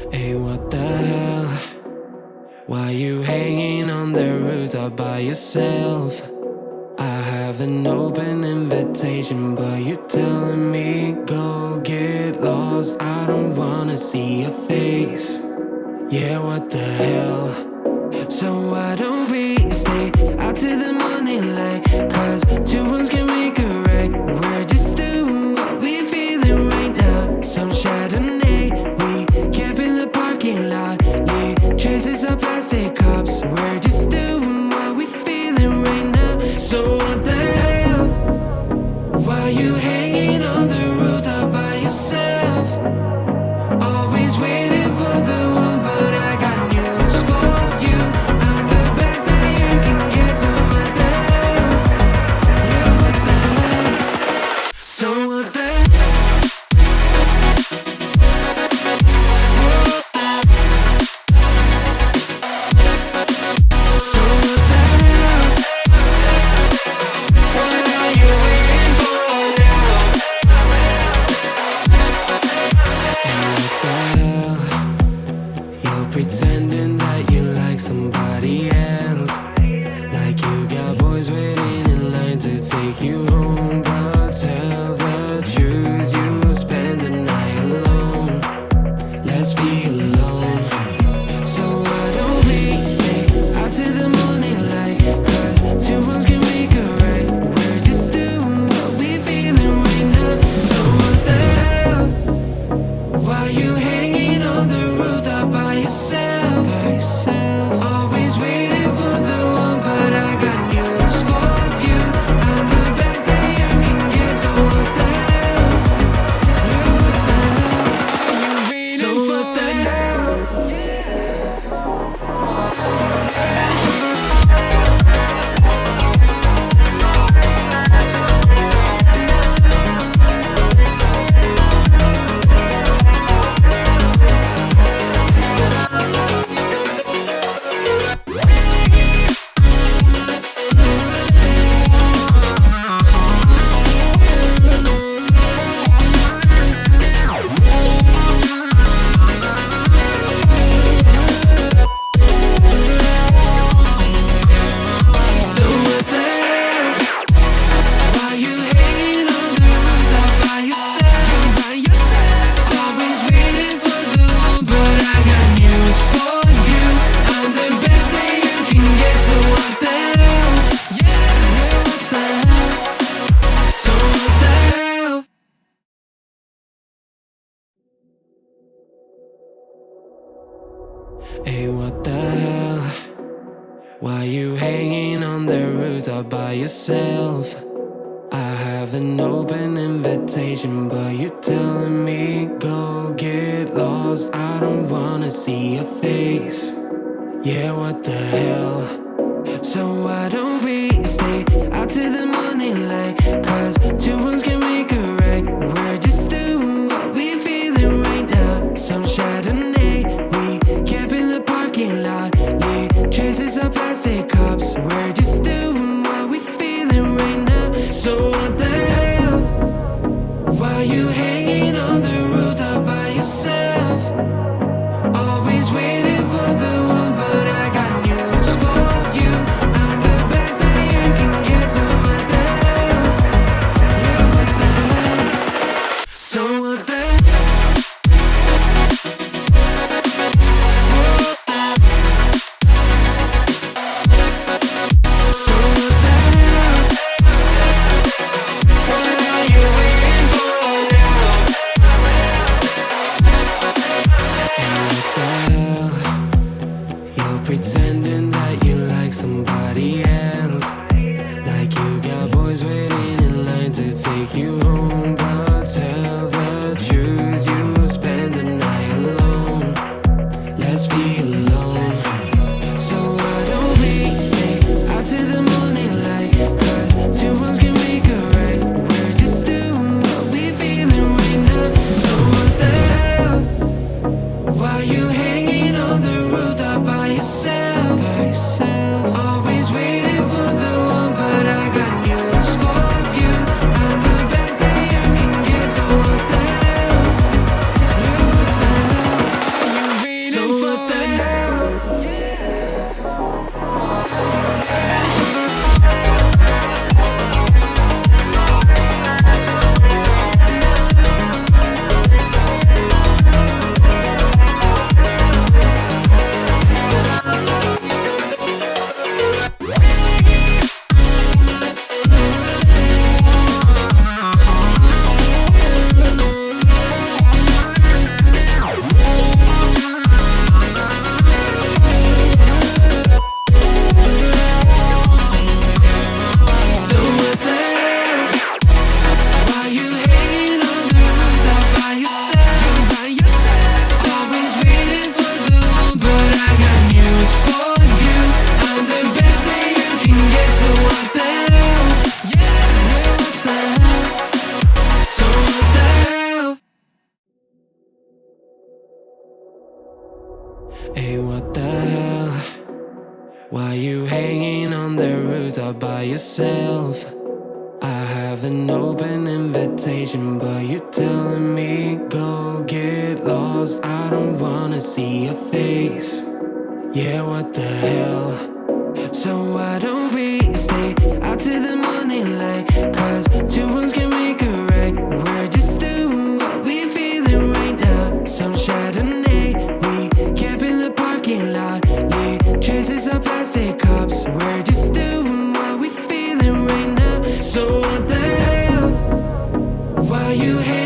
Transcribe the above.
Hey, what the hell? Why you hanging on the rooftop by yourself? I have an open invitation, but you're telling me go get lost. I don't wanna see your face. Yeah, what the hell? So why don't we stay out till the morning light? Cause two wrongs can make a right. We're just doing what we feeling right now. Some Chardonnay, we camp in the parking lot. Leave traces of plastic cups. We're just doing what we feeling right now. So what the hell? Why you hanging on the rooftop by yourself? Always waiting for the one, but I got news for you. I'm the best that you can get, so what the hell? Yeah, what the hell? So what the hell? So what the hell? What are you waiting for now? And what the hell? You're pretending that you like somebody else, like you got boys waiting in line to take you home. But tell the truth, you'll spend the night alone. Let's be alone. So why don't we stay out till the morning light? Cause two wrongs can make a right. We're just doing what we feeling right now. So what the hell? Why you hanging on the rooftop by yourself? Always waiting for the one, but I got news for you. I'm the best that you can get, so what the hell? Yeah, what the hell? Are you waiting so for what the hell? So what the hell? Why you hanging on the rooftop by yourself? Always waiting for the one, but I got news for you. I'm the best that you can get, so what the hell? Yeah, what the hell? So what the hell? Hey, what the hell? Why you hanging on the rooftop by yourself? I have an open invitation, but you're telling me go get lost. I don't wanna see your face. Yeah, what the hell? So why don't we stay out till the morning light? Cause two wrongs can make a right. We're just doing what we feeling right now. Some Chardonnay, we camp in the parking lot. Leave traces of plastic cups. We're just doing what we feeling right now. So what the hell? Why you hanging on the rooftop by yourself? Always waiting for the one, but I got news for you. I'm the best that you can get, so what the hell? Yeah, what the hell? So what the hell? So what the hell? What are you waiting for now? And what the hell? You're pretending that you like somebody else, like you got boys waiting in line to take you home. But tell the truth, you'll spend the night alone. Let's be alone. So why don't we stay out till the morning light? Cause two wrongs can make a right. We're just doing what we feeling right now. So what the hell? Why you hanging on the rooftop by yourself? Always waiting for the one, but I got news for you. I'm the best that rooftop by yourself. I have an open invitation, but you're telling me go get lost. I don't wanna see your face. Yeah, what the hell? So why don't we stay out till the morning light? Cause two wrongs can make a right. We're just doing what we feeling right now. Some Chardonnay, we camp in the parking lot. Leave traces of plastic cups. We're just doing what we feeling right now. So what the hell? Why you hate?